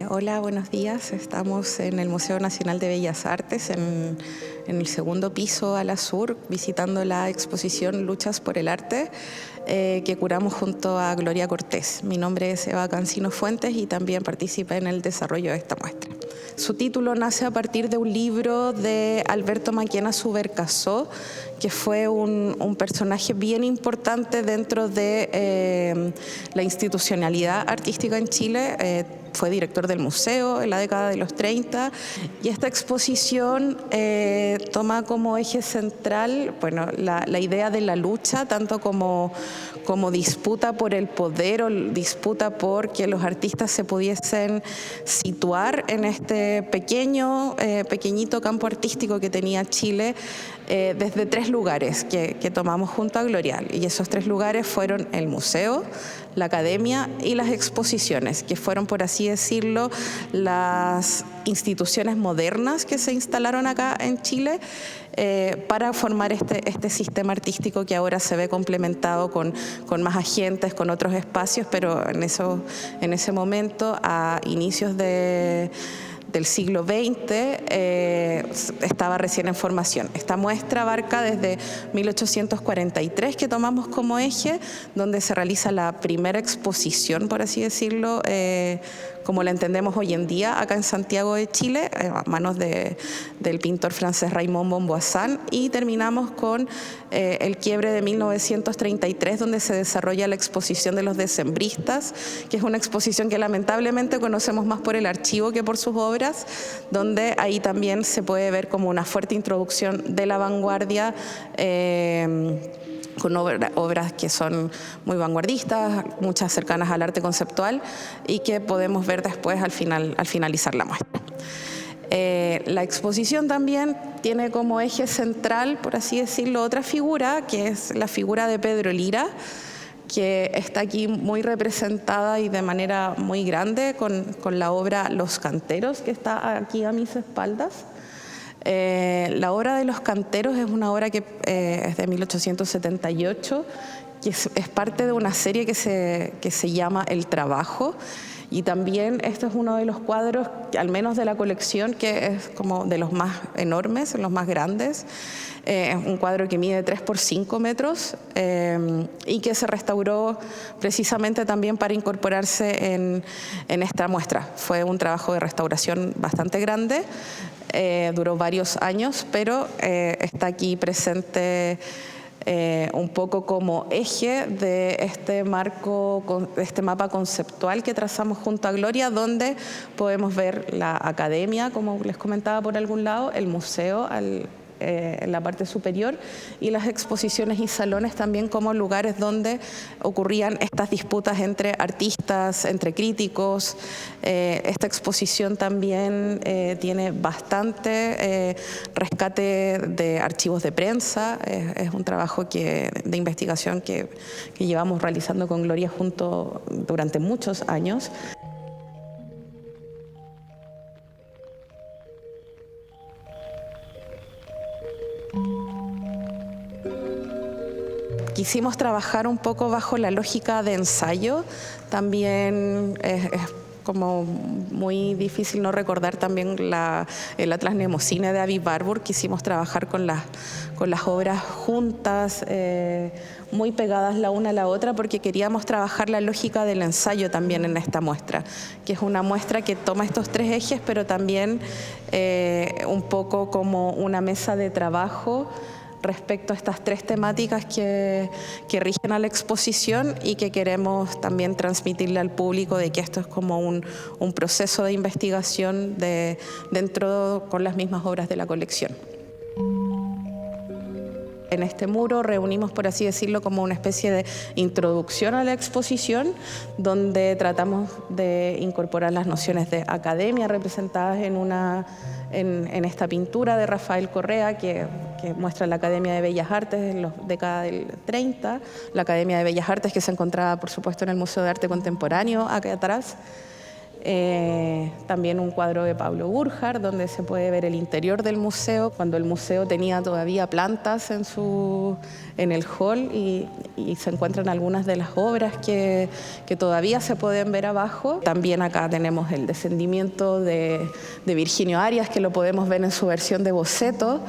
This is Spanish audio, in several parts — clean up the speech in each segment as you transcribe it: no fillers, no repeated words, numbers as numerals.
Hola, buenos días. Estamos en el Museo Nacional de Bellas Artes, en el segundo piso a la sur, visitando la exposición Luchas por el Arte, que curamos junto a Gloria Cortés. Mi nombre es Eva Cancino Fuentes y también participé en el desarrollo de esta muestra. Su título nace a partir de un libro de Alberto Maquena Subercaseaux, que fue un personaje bien importante dentro de la institucionalidad artística en Chile. Fue director del museo en la década de los 30 y esta exposición toma como eje central la idea de la lucha, tanto como disputa por el poder o disputa por que los artistas se pudiesen situar en este pequeñito campo artístico que tenía Chile, desde tres lugares que tomamos junto a Gloria, y esos tres lugares fueron el museo, la academia y las exposiciones, que fueron, por así decirlo, las instituciones modernas que se instalaron acá en Chile para formar este sistema artístico que ahora se ve complementado con más agentes, con otros espacios, pero en ese momento, a inicios del siglo XX, estaba recién en formación. Esta muestra abarca desde 1843, que tomamos como eje, donde se realiza la primera exposición, por así decirlo, como la entendemos hoy en día, acá en Santiago de Chile, a manos del pintor francés Raymond Bomboisan, y terminamos con el quiebre de 1933, donde se desarrolla la exposición de los decembristas, que es una exposición que lamentablemente conocemos más por el archivo que por sus obras, donde ahí también se puede ver como una fuerte introducción de la vanguardia, con obras que son muy vanguardistas, muchas cercanas al arte conceptual y que podemos ver después al finalizar la muestra. La exposición también tiene como eje central, por así decirlo, otra figura, que es la figura de Pedro Lira, que está aquí muy representada y de manera muy grande con la obra Los Canteros, que está aquí a mis espaldas. La obra de Los Canteros es una obra que es de 1878, que es parte de una serie que se llama El Trabajo, y también este es uno de los cuadros, al menos de la colección, que es como de los más enormes, los más grandes. Es un cuadro que mide 3 por 5 metros y que se restauró precisamente también para incorporarse en esta muestra. Fue un trabajo de restauración bastante grande, duró varios años, pero está aquí presente un poco como eje de este mapa conceptual que trazamos junto a Gloria, donde podemos ver la academia, como les comentaba, por algún lado, el museo en la parte superior, y las exposiciones y salones también como lugares donde ocurrían estas disputas entre artistas, entre críticos. Esta exposición también tiene bastante rescate de archivos de prensa. Es un trabajo de investigación que llevamos realizando con Gloria junto durante muchos años. Quisimos trabajar un poco bajo la lógica de ensayo. También es como muy difícil no recordar también el Atlas Mnemosyne de Avi Warburg. Quisimos trabajar con las obras juntas, muy pegadas la una a la otra, porque queríamos trabajar la lógica del ensayo también en esta muestra, que es una muestra que toma estos tres ejes, pero también un poco como una mesa de trabajo respecto a estas tres temáticas que rigen a la exposición y que queremos también transmitirle al público, de que esto es como un proceso de investigación dentro con las mismas obras de la colección. En este muro reunimos, por así decirlo, como una especie de introducción a la exposición, donde tratamos de incorporar las nociones de academia representadas en esta pintura de Rafael Correa, que muestra la Academia de Bellas Artes en la década del 30, la Academia de Bellas Artes que se encontraba, por supuesto, en el Museo de Arte Contemporáneo acá atrás. También un cuadro de Pablo Burjar, donde se puede ver el interior del museo, cuando el museo tenía todavía plantas en el hall y se encuentran algunas de las obras que todavía se pueden ver abajo. También acá tenemos el descendimiento de Virginio Arias, que lo podemos ver en su versión de boceto.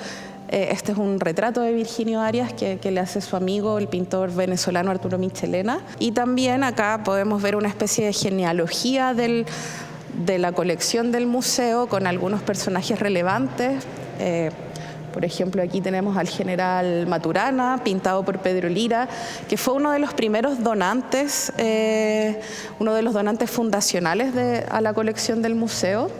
Este es un retrato de Virginio Arias que le hace su amigo, el pintor venezolano Arturo Michelena. Y también acá podemos ver una especie de genealogía de la colección del museo con algunos personajes relevantes. Por ejemplo, aquí tenemos al general Maturana, pintado por Pedro Lira, que fue uno de los primeros donantes, uno de los donantes fundacionales a la colección del museo.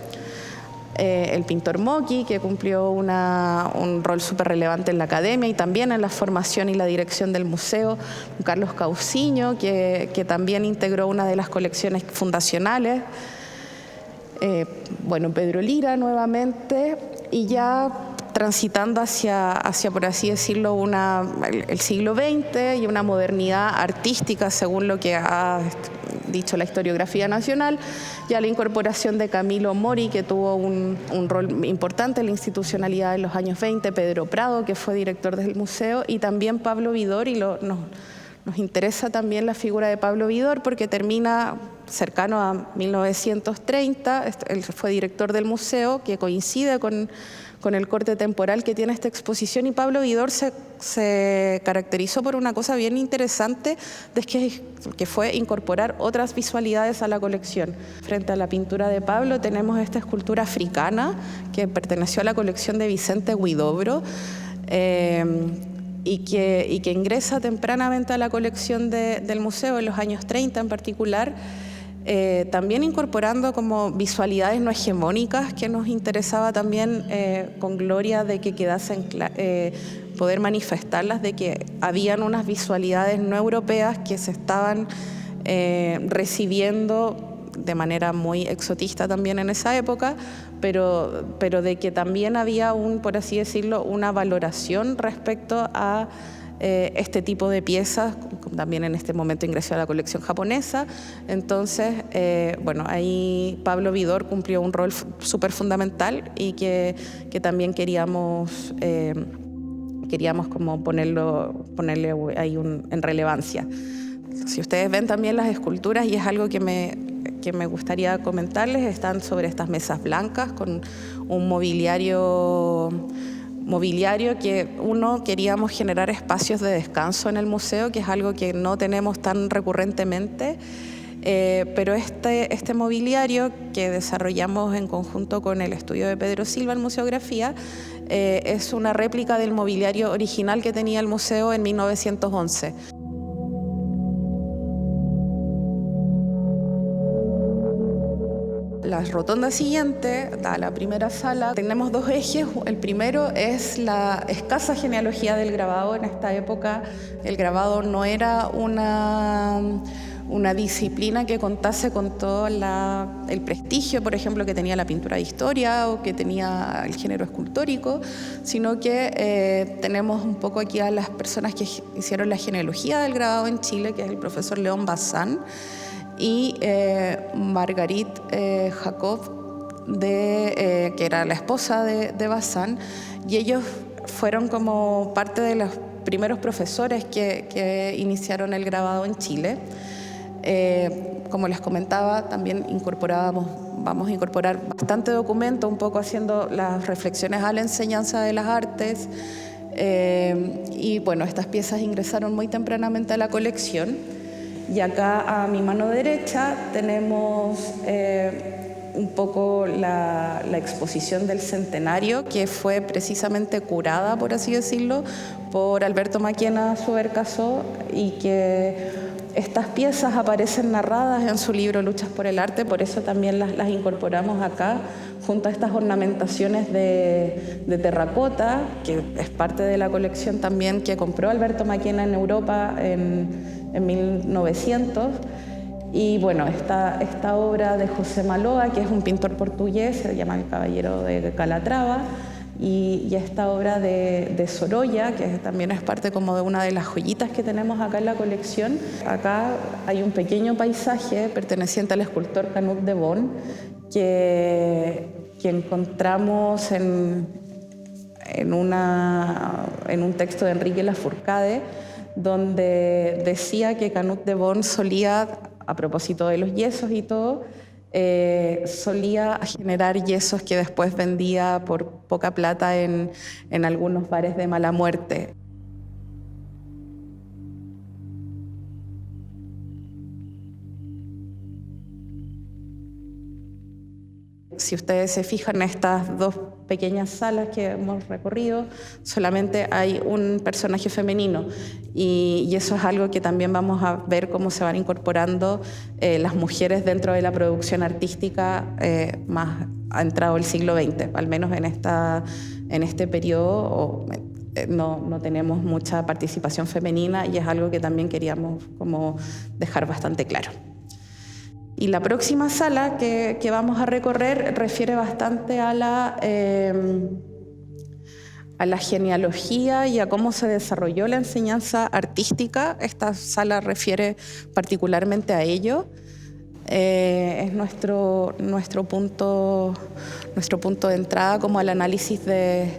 El pintor Moqui, que cumplió un rol súper relevante en la academia y también en la formación y la dirección del museo. Carlos Cauciño, que también integró una de las colecciones fundacionales. Bueno, Pedro Lira nuevamente, y ya transitando hacia por así decirlo, el siglo XX y una modernidad artística, según lo que ha dicho la historiografía nacional, ya la incorporación de Camilo Mori, que tuvo un rol importante en la institucionalidad en los años 20, Pedro Prado, que fue director del museo, y también Pablo Vidor, y nos interesa también la figura de Pablo Vidor porque termina cercano a 1930, él fue director del museo, que coincide con el corte temporal que tiene esta exposición, y Pablo Vidor se caracterizó por una cosa bien interesante, que fue incorporar otras visualidades a la colección. Frente a la pintura de Pablo tenemos esta escultura africana que perteneció a la colección de Vicente Huidobro, y que ingresa tempranamente a la colección del museo, en los años 30 en particular, también incorporando como visualidades no hegemónicas que nos interesaba también con Gloria de que quedasen, poder manifestarlas, de que habían unas visualidades no europeas que se estaban recibiendo de manera muy exotista también en esa época, pero de que también había por así decirlo, una valoración respecto a este tipo de piezas. También en este momento ingresó a la colección japonesa. Entonces, bueno, ahí Pablo Vidor cumplió un rol súper fundamental y que también queríamos como ponerle ahí en relevancia. Si ustedes ven también las esculturas, y es algo que me gustaría comentarles, están sobre estas mesas blancas con un mobiliario que queríamos generar espacios de descanso en el museo, que es algo que no tenemos tan recurrentemente, pero este mobiliario que desarrollamos en conjunto con el estudio de Pedro Silva en museografía es una réplica del mobiliario original que tenía el museo en 1911. La rotonda siguiente, la primera sala, tenemos dos ejes. El primero es la escasa genealogía del grabado. En esta época el grabado no era una disciplina que contase con todo el prestigio, por ejemplo, que tenía la pintura de historia o que tenía el género escultórico, sino que tenemos un poco aquí a las personas que hicieron la genealogía del grabado en Chile, que es el profesor León Bazán y Marguerite Jacob, que era la esposa de Bazán, y ellos fueron como parte de los primeros profesores que iniciaron el grabado en Chile. Como les comentaba, también vamos a incorporar bastante documento, un poco haciendo las reflexiones a la enseñanza de las artes, y bueno, estas piezas ingresaron muy tempranamente a la colección. Y acá a mi mano derecha tenemos un poco la exposición del centenario, que fue precisamente curada, por así decirlo, por Alberto Maquena Subercaseaux, y que estas piezas aparecen narradas en su libro Luchas por el Arte, por eso también las incorporamos acá, junto a estas ornamentaciones de terracota, que es parte de la colección también que compró Alberto Maquena en Europa en 1900. Y bueno, esta obra de José Maloa, que es un pintor portugués, se llama El Caballero de Calatrava, y esta obra de Sorolla, que también es parte como de una de las joyitas que tenemos acá en la colección. Acá hay un pequeño paisaje perteneciente al escultor Canut de Bon que encontramos en un texto de Enrique Lafourcade, donde decía que Canut de Bon solía, a propósito de los yesos y todo, solía generar yesos que después vendía por poca plata en algunos bares de mala muerte. Si ustedes se fijan en estas dos pequeñas salas que hemos recorrido, solamente hay un personaje femenino y eso es algo que también vamos a ver cómo se van incorporando las mujeres dentro de la producción artística más ha entrado el siglo XX, al menos en este periodo no tenemos mucha participación femenina y es algo que también queríamos como dejar bastante claro. Y la próxima sala que vamos a recorrer refiere bastante a la genealogía y a cómo se desarrolló la enseñanza artística. Esta sala refiere particularmente a ello. Es nuestro punto de entrada como al análisis de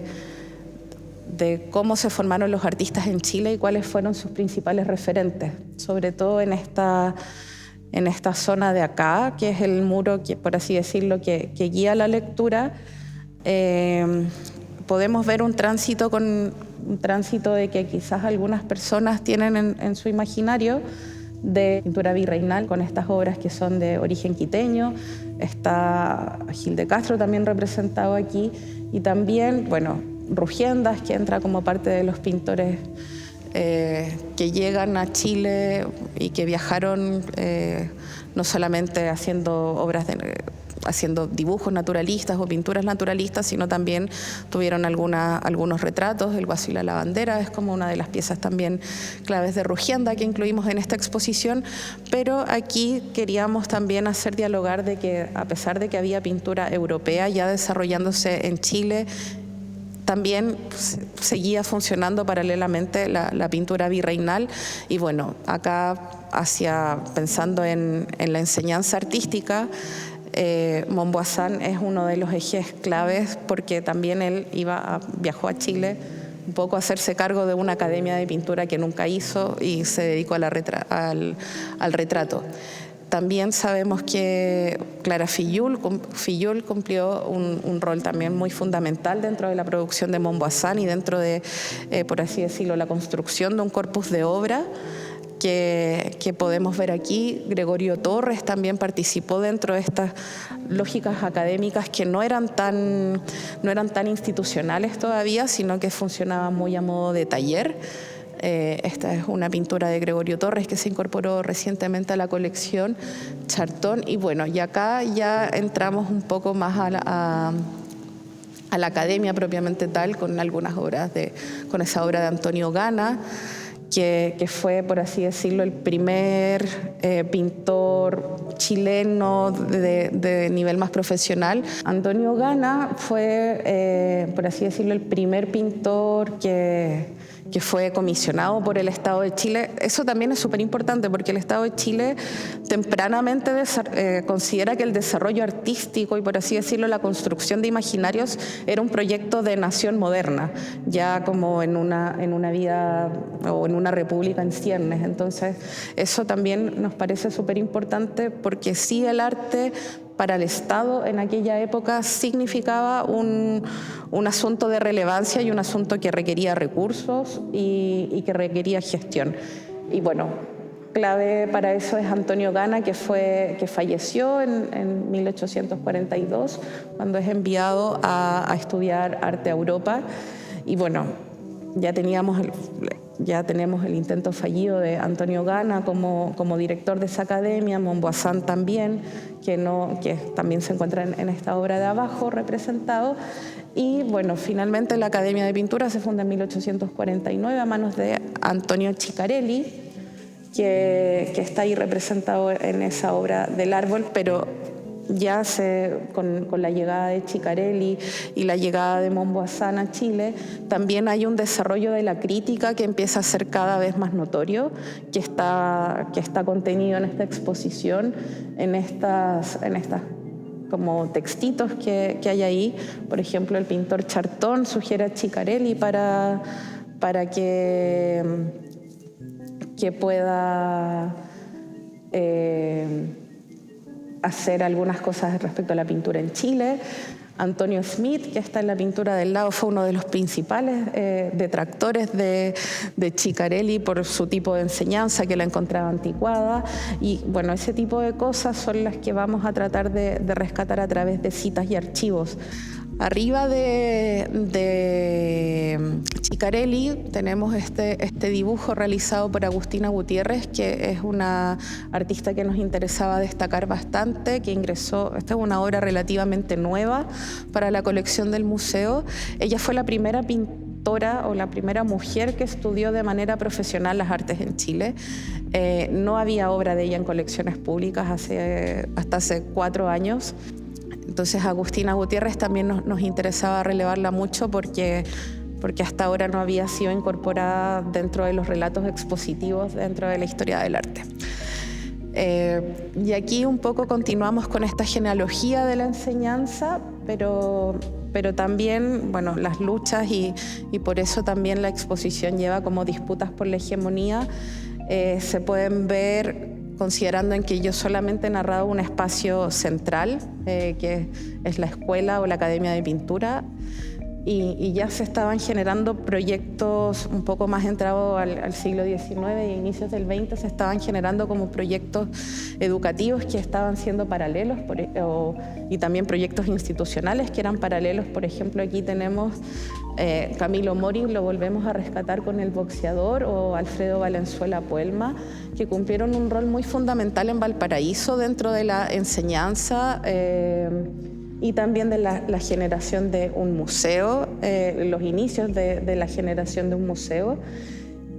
cómo se formaron los artistas en Chile y cuáles fueron sus principales referentes, sobre todo en esta zona de acá, que es el muro, que, por así decirlo, que guía la lectura. Podemos ver un tránsito de que quizás algunas personas tienen en su imaginario de pintura virreinal, con estas obras que son de origen quiteño. Está Gil de Castro también representado aquí, y también, bueno, Rugiendas, que entra como parte de los pintores que llegan a Chile y que viajaron no solamente haciendo haciendo dibujos naturalistas o pinturas naturalistas, sino también tuvieron algunos retratos. El Guaso y la lavandera es como una de las piezas también claves de Rugienda que incluimos en esta exposición, pero aquí queríamos también hacer dialogar de que, a pesar de que había pintura europea ya desarrollándose en Chile, también seguía funcionando paralelamente la pintura virreinal. Y bueno, acá pensando en la enseñanza artística, Montboissin es uno de los ejes claves, porque también él viajó a Chile un poco a hacerse cargo de una academia de pintura que nunca hizo y se dedicó al retrato. También sabemos que Clara Fillol cumplió un rol también muy fundamental dentro de la producción de Montboissin y dentro de, por así decirlo, la construcción de un corpus de obra que podemos ver aquí. Gregorio Torres también participó dentro de estas lógicas académicas que no eran tan institucionales todavía, sino que funcionaban muy a modo de taller. Esta es una pintura de Gregorio Torres que se incorporó recientemente a la colección Chartón. Y bueno, y acá ya entramos un poco más a la academia propiamente tal, con algunas obras con esa obra de Antonio Gana, que fue, por así decirlo, el primer pintor chileno de nivel más profesional. Antonio Gana fue, por así decirlo, el primer pintor que fue comisionado por el Estado de Chile. Eso también es súper importante, porque el Estado de Chile tempranamente considera que el desarrollo artístico y, por así decirlo, la construcción de imaginarios era un proyecto de nación moderna, ya como en una vida o en una república en ciernes. Entonces, eso también nos parece súper importante, porque sí, el arte para el Estado en aquella época significaba un asunto de relevancia y un asunto que requería recursos y que requería gestión. Y bueno, clave para eso es Antonio Gana, que falleció en 1842, cuando es enviado a estudiar arte a Europa. Y bueno, ya tenemos el intento fallido de Antonio Gana como director de esa academia, Montboissin también, que también se encuentra en esta obra de abajo representado. Y bueno, finalmente la Academia de Pintura se funda en 1849 a manos de Antonio Ciccarelli, que está ahí representado en esa obra del árbol, pero con la llegada de Ciccarelli y la llegada de Monboasán a Chile, también hay un desarrollo de la crítica que empieza a ser cada vez más notorio, que está contenido en esta exposición, en estas como textitos que hay ahí. Por ejemplo, el pintor Chartón sugiere a Ciccarelli para que pueda hacer algunas cosas respecto a la pintura en Chile. Antonio Smith, que está en la pintura del lado, fue uno de los principales detractores de Ciccarelli por su tipo de enseñanza, que la encontraba anticuada. Y bueno, ese tipo de cosas son las que vamos a tratar de rescatar a través de citas y archivos. Arriba de Ciccarelli tenemos este dibujo realizado por Agustina Gutiérrez, que es una artista que nos interesaba destacar bastante, que ingresó, esta es una obra relativamente nueva para la colección del museo. Ella fue la primera pintora o la primera mujer que estudió de manera profesional las artes en Chile. No había obra de ella en colecciones públicas hasta hace 4 años. Entonces Agustina Gutiérrez también nos interesaba relevarla mucho porque hasta ahora no había sido incorporada dentro de los relatos expositivos dentro de la historia del arte. Y aquí un poco continuamos con esta genealogía de la enseñanza, pero también, bueno, las luchas y por eso también la exposición lleva como disputas por la hegemonía, se pueden ver considerando en que yo solamente he narrado un espacio central, que es la escuela o la Academia de Pintura, y ya se estaban generando proyectos un poco más entrados al siglo XIX y inicios del XX, se estaban generando como proyectos educativos que estaban siendo paralelos y también proyectos institucionales que eran paralelos. Por ejemplo, aquí tenemos Camilo Mori, lo volvemos a rescatar con El boxeador, o Alfredo Valenzuela Puelma, que cumplieron un rol muy fundamental en Valparaíso dentro de la enseñanza y también de la generación de un museo, los inicios de la generación de un museo.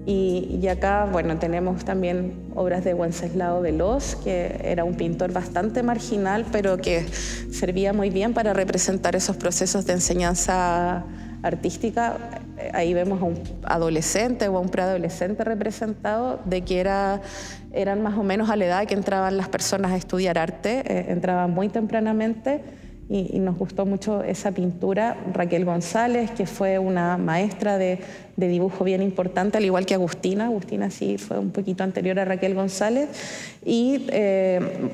Y acá, bueno, tenemos también obras de Wenceslao Veloz, que era un pintor bastante marginal, pero que servía muy bien para representar esos procesos de enseñanza artística. Ahí vemos a un adolescente o a un preadolescente representado, de que eran más o menos a la edad que entraban las personas a estudiar arte, entraban muy tempranamente. Y nos gustó mucho esa pintura. Raquel González, que fue una maestra de dibujo bien importante, al igual que Agustina. Agustina sí fue un poquito anterior a Raquel González. Y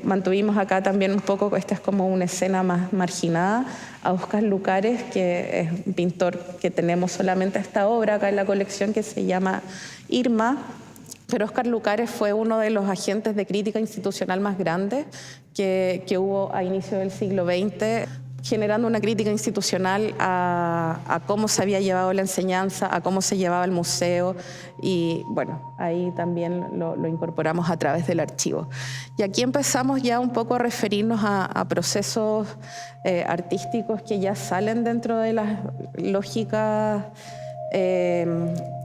mantuvimos acá también un poco, esta es como una escena más marginada, a Óscar Lucares, que es un pintor que tenemos solamente esta obra acá en la colección, que se llama Irma. Pero Óscar Lucares fue uno de los agentes de crítica institucional más grandes que hubo a inicio del siglo XX, generando una crítica institucional a cómo se había llevado la enseñanza, a cómo se llevaba el museo, y bueno, ahí también lo incorporamos a través del archivo. Y aquí empezamos ya un poco a referirnos a procesos artísticos que ya salen dentro de las lógicas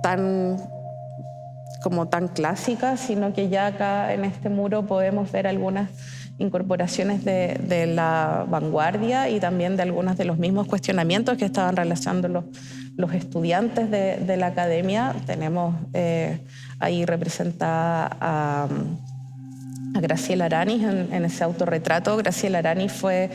tan clásicas, sino que ya acá en este muro podemos ver algunas incorporaciones de la vanguardia y también de algunos de los mismos cuestionamientos que estaban realizando los estudiantes de la academia. Tenemos ahí representada a Graciela Aranis en ese autorretrato. Graciela Aranis fue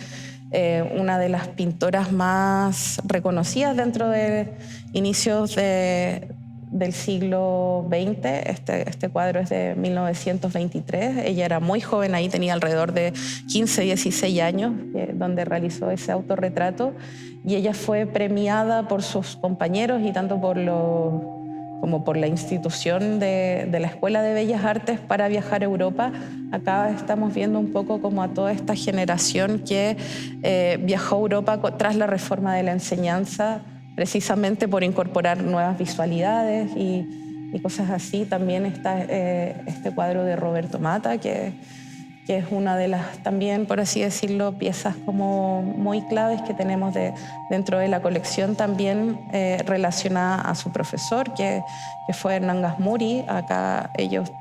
una de las pintoras más reconocidas dentro de inicios del siglo XX. Este cuadro es de 1923. Ella era muy joven, ahí tenía alrededor de 15, 16 años, donde realizó ese autorretrato, y ella fue premiada por sus compañeros y tanto como por la institución de la Escuela de Bellas Artes para viajar a Europa. Acá estamos viendo un poco como a toda esta generación que viajó a Europa tras la reforma de la enseñanza, precisamente por incorporar nuevas visualidades y cosas así. También está este cuadro de Roberto Mata, que es una de las, también, por así decirlo, piezas como muy claves que tenemos dentro de la colección, también relacionada a su profesor, que fue Hernán Gasmuri. Acá ellos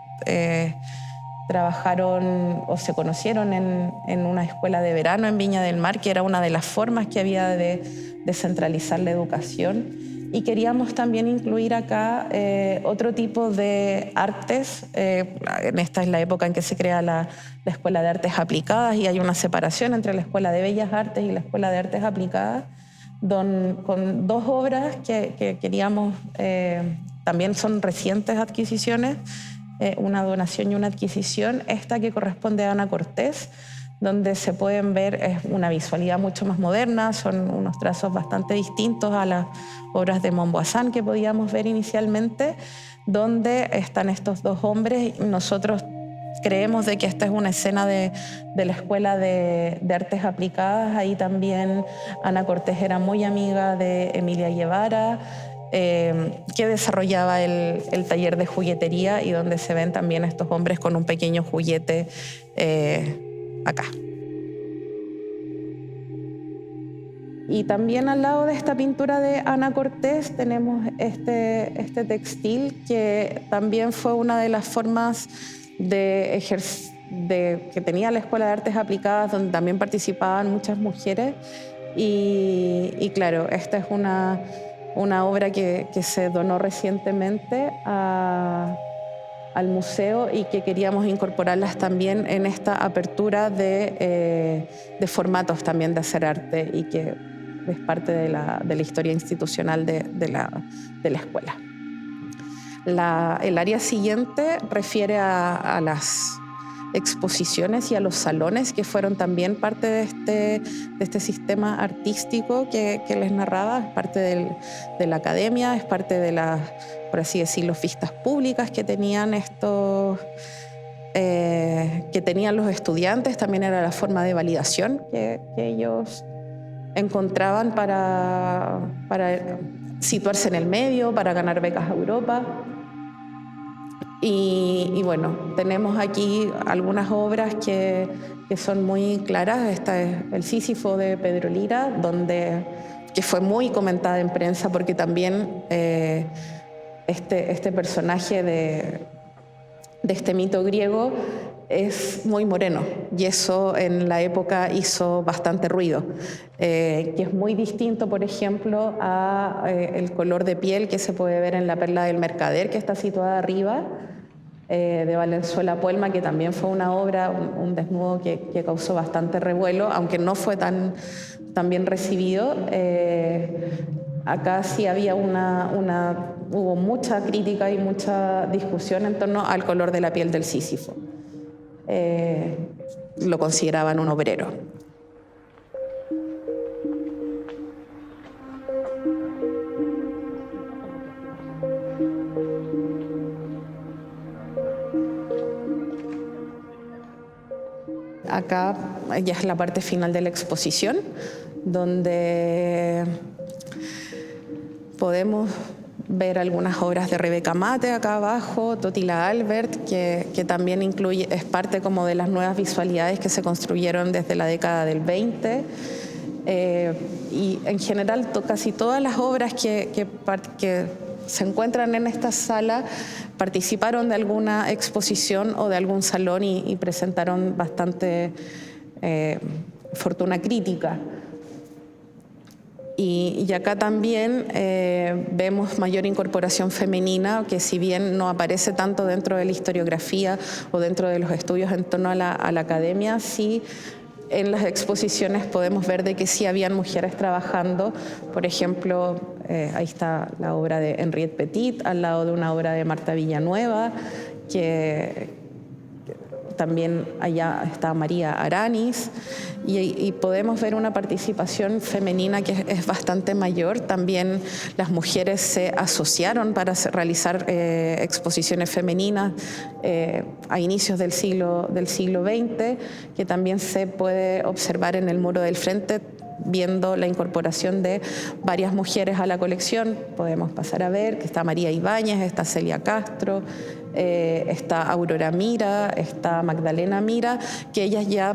trabajaron o se conocieron en una escuela de verano en Viña del Mar, que era una de las formas que había de descentralizar la educación. Y queríamos también incluir acá otro tipo de artes. Esta es la época en que se crea la Escuela de Artes Aplicadas y hay una separación entre la Escuela de Bellas Artes y la Escuela de Artes Aplicadas, con dos obras que queríamos, también son recientes adquisiciones, una donación y una adquisición. Esta que corresponde a Ana Cortés, donde se pueden ver, es una visualidad mucho más moderna, son unos trazos bastante distintos a las obras de Montboisan que podíamos ver inicialmente, donde están estos dos hombres. Nosotros creemos de que esta es una escena de la Escuela de Artes Aplicadas. Ahí también Ana Cortés era muy amiga de Emilia Guevara, que desarrollaba el taller de juguetería, y donde se ven también estos hombres con un pequeño juguete acá. Y también al lado de esta pintura de Ana Cortés tenemos este textil, que también fue una de las formas que tenía la Escuela de Artes Aplicadas, donde también participaban muchas mujeres. Y claro, esta es una obra que se donó recientemente al museo, y que queríamos incorporarlas también en esta apertura de formatos también de hacer arte, y que es parte de la historia institucional de la escuela. El área siguiente refiere a las exposiciones y a los salones, que fueron también parte de este sistema artístico que les narraba. Es parte de la academia, es parte de las, por así decirlo, fiestas públicas que tenían que tenían los estudiantes. También era la forma de validación que ellos encontraban para situarse en el medio, para ganar becas a Europa. Y bueno, tenemos aquí algunas obras que son muy claras. Esta es El Sísifo de Pedro Lira, que fue muy comentada en prensa, porque también este personaje de este mito griego es muy moreno, y eso en la época hizo bastante ruido, que es muy distinto, por ejemplo, a el color de piel que se puede ver en la Perla del Mercader, que está situada arriba, de Valenzuela Puelma, que también fue una obra, un desnudo que causó bastante revuelo, aunque no fue tan bien recibido. Acá sí había hubo mucha crítica y mucha discusión en torno al color de la piel del Sísifo. Lo consideraban un obrero. Acá ya es la parte final de la exposición, donde podemos ver algunas obras de Rebeca Mate acá abajo, Totila Albert, que también es parte como de las nuevas visualidades que se construyeron desde la década del 20. Y en general casi todas las obras que se encuentran en esta sala participaron de alguna exposición o de algún salón y presentaron bastante fortuna crítica. Y acá también vemos mayor incorporación femenina, que si bien no aparece tanto dentro de la historiografía o dentro de los estudios en torno a la academia, sí en las exposiciones podemos ver de que sí habían mujeres trabajando. Por ejemplo, ahí está la obra de Henriette Petit, al lado de una obra de Marta Villanueva, que también allá está María Aranis, y podemos ver una participación femenina que es bastante mayor. También las mujeres se asociaron para realizar exposiciones femeninas a inicios del siglo XX, que también se puede observar en el Muro del Frente, viendo la incorporación de varias mujeres a la colección. Podemos pasar a ver que está María Ibáñez, está Celia Castro, está Aurora Mira, está Magdalena Mira, que ellas ya,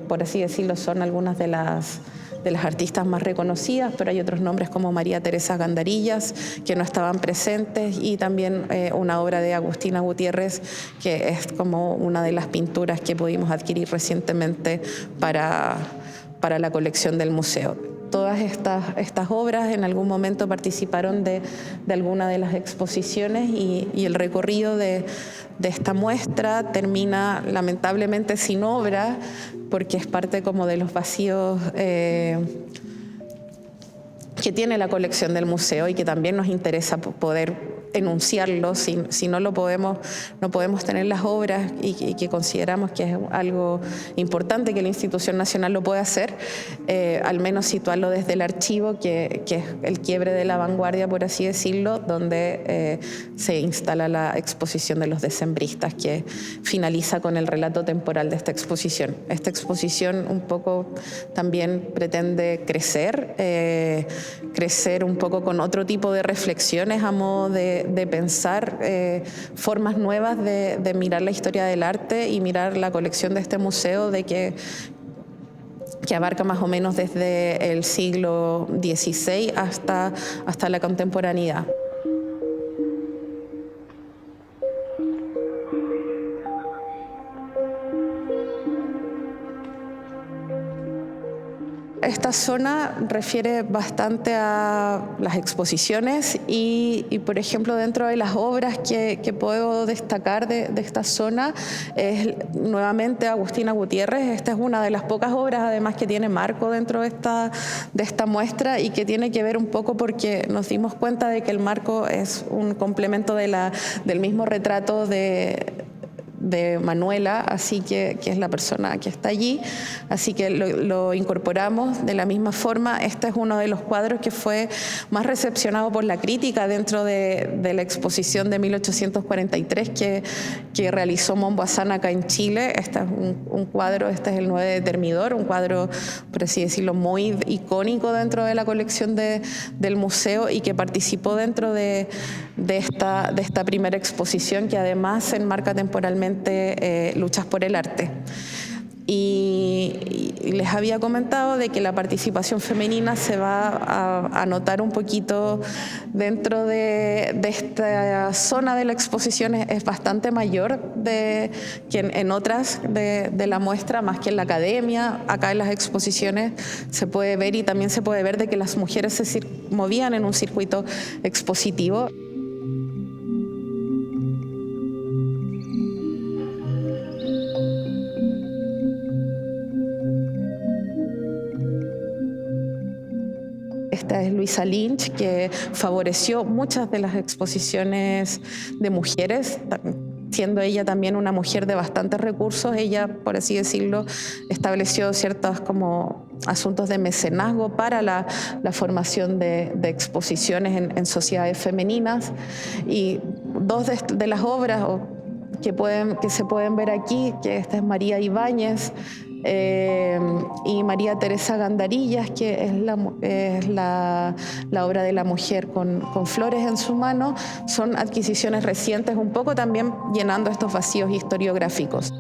por así decirlo, son algunas de las de las artistas más reconocidas, pero hay otros nombres como María Teresa Gandarillas que no estaban presentes, y también una obra de Agustina Gutiérrez, que es como una de las pinturas que pudimos adquirir recientemente para la colección del museo. Todas estas obras en algún momento participaron de alguna de las exposiciones, y el recorrido de esta muestra termina lamentablemente sin obra, porque es parte como de los vacíos que tiene la colección del museo, y que también nos interesa poder enunciarlo. Si no podemos tener las obras, y que consideramos que es algo importante que la institución nacional lo pueda hacer, al menos situarlo desde el archivo, que es el quiebre de la vanguardia, por así decirlo, donde se instala la exposición de los decembristas, que finaliza con el relato temporal de esta exposición. Esta exposición un poco también pretende crecer un poco con otro tipo de reflexiones a modo de pensar formas nuevas de mirar la historia del arte y mirar la colección de este museo, que abarca más o menos desde el siglo XVI hasta la contemporaneidad. Esta zona refiere bastante a las exposiciones y, por ejemplo, dentro de las obras que puedo destacar de esta zona es nuevamente Agustina Gutiérrez. Esta es una de las pocas obras, además, que tiene marco dentro de esta muestra, y que tiene que ver un poco porque nos dimos cuenta de que el marco es un complemento del mismo retrato de Manuela, así que es la persona que está allí, así que lo incorporamos de la misma forma. Este es uno de los cuadros que fue más recepcionado por la crítica dentro de la exposición de 1843 que realizó Mombasán acá en Chile. Este es un cuadro, este es el 9 de Termidor, un cuadro, por así decirlo, muy icónico dentro de la colección del museo, y que participó dentro de esta primera exposición, que además se enmarca temporalmente Luchas por el Arte. Y les había comentado de que la participación femenina se va a notar un poquito dentro de esta zona de la exposición. Es bastante mayor que en otras de la muestra, más que en la academia. Acá en las exposiciones se puede ver, y también se puede ver de que las mujeres se movían en un circuito expositivo. Esta es Luisa Lynch, que favoreció muchas de las exposiciones de mujeres, siendo ella también una mujer de bastantes recursos. Ella, por así decirlo, estableció ciertos como asuntos de mecenazgo para la formación de exposiciones en sociedades femeninas. Y dos de las obras que se pueden ver aquí, que esta es María Ibáñez, y María Teresa Gandarillas, que es la obra de la mujer con flores en su mano. Son adquisiciones recientes, un poco también llenando estos vacíos historiográficos.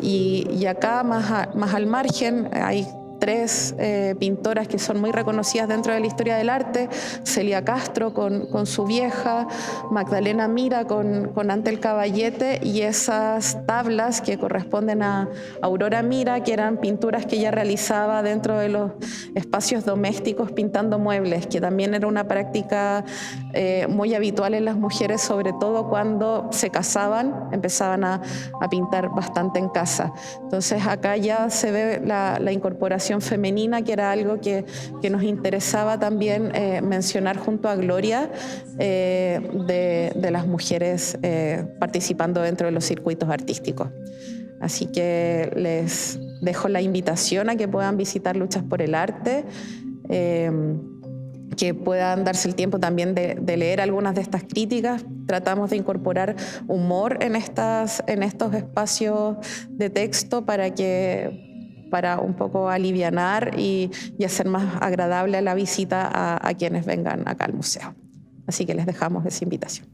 Y acá, más al margen, hay tres pintoras que son muy reconocidas dentro de la historia del arte: Celia Castro con su vieja, Magdalena Mira con Antel Caballete, y esas tablas que corresponden a Aurora Mira, que eran pinturas que ella realizaba dentro de los espacios domésticos pintando muebles, que también era una práctica muy habitual en las mujeres, sobre todo cuando se casaban, empezaban a pintar bastante en casa. Entonces acá ya se ve la incorporación femenina, que era algo que nos interesaba también mencionar junto a Gloria, de las mujeres participando dentro de los circuitos artísticos. Así que les dejo la invitación a que puedan visitar Luchas por el Arte, que puedan darse el tiempo también de leer algunas de estas críticas. Tratamos de incorporar humor en estos espacios de texto para un poco alivianar y hacer más agradable la visita a quienes vengan acá al museo. Así que les dejamos esa invitación.